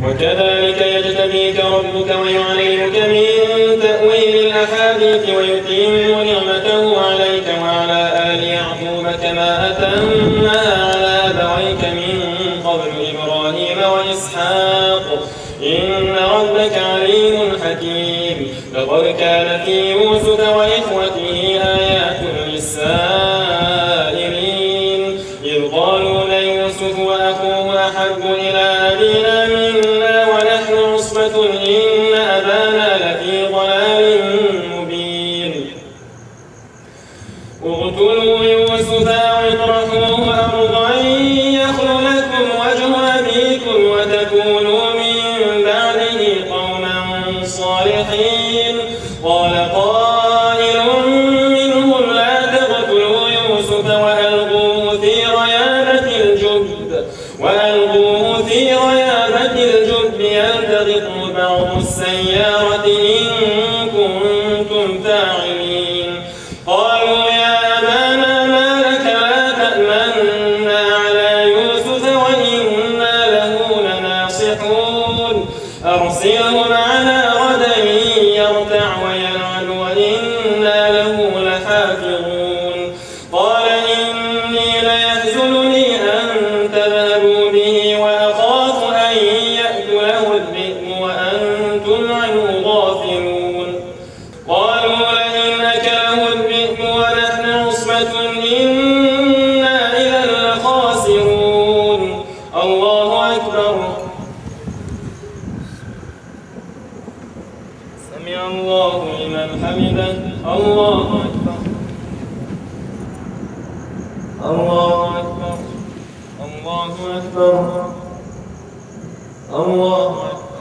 وكذلك يجتبيك ربك ويعلمك من تأويل الأحاديث ويتم نعمته عليك وعلى آل يعقوب كما أتمها على أبويك من قبل إبراهيم وإسحاق إن ربك عليم حكيم. لقد كان في يوسف وإخوته آيات للسائلين إذ قالوا ليوسف وأخوه أحب إلى أبينا منا ونحن عصبة إن أبانا لفي ضلال مبين. اقتلوا يوسف أو اطرحوه أرضا يخل لكم وجه أبيكم وتكونوا من بعده قوما صالحين. قال قائل منهم لا تقتلوا يوسف وألقوه في غيابة الجب يلتقطه بعض السيارة إن كنتم فاعلين. قالوا يا أبانا ما لك لا تأمنا على يوسف وإنا له لناصحون أرسله معنا غدا يرتع ويلعب وإنا له لحافظون. قال إني ليحزنني أن تذهبوا به وأخاف أن يأكله الذئب وأنتم عنه غافلون. قالوا لئن أكله الذئب ونحن عصبة إنا إذا لخاسرون. الله أكبر. سمع الله لمن حمده. الله أكبر. الله أكبر. الله أكبر. الله أكبر.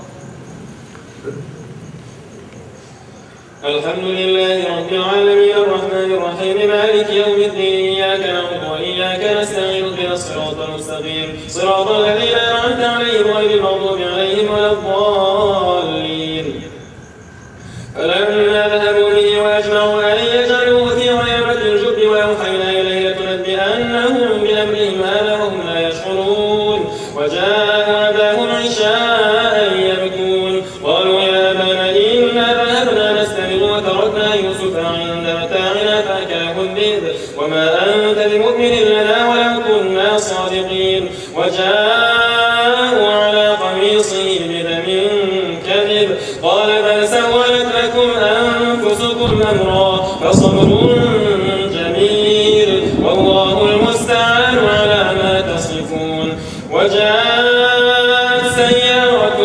الحمد لله رب العالمين الرحمن الرحيم مالك يوم الدين إياك نعبد وإياك نستعين اهدنا الصراط المستقيم صراط الذين أنعمت عليهم غير المغضوب عليهم ولا الضالين. فلما ذهبوا به وأجمعوا أن يجعلوه في غيابة الجب وأوحينا إليه لتنبئنهم بأمرهم هذا وهم لا يشعرون. وجاءوا أباهم عشاء يبكون قالوا يا أبانا إنا ذهبنا نستبق وتركنا يوسف عند متاعنا فأكله الذئب وما أنت بمؤمن لنا ولو كنا صادقين. وجاءوا على قميصه بدم كذب قال بل سولت لكم أنفسكم أمرا فصبر جميل والله المستعان على ما تصفون. وجاءت سيارة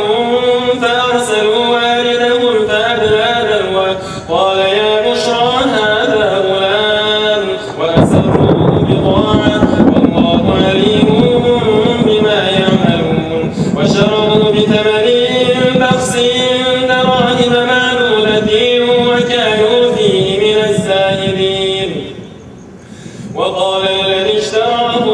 فأرسلوا واردهم فأدلى دلوه قال يا بشرى هذا غلام وأسروه بضاعة والله عليم بما يعملون. وشروه بثمن بخس دراهم معدودة وكانوا فيه من الزاهدين. وقال الذي اشتراه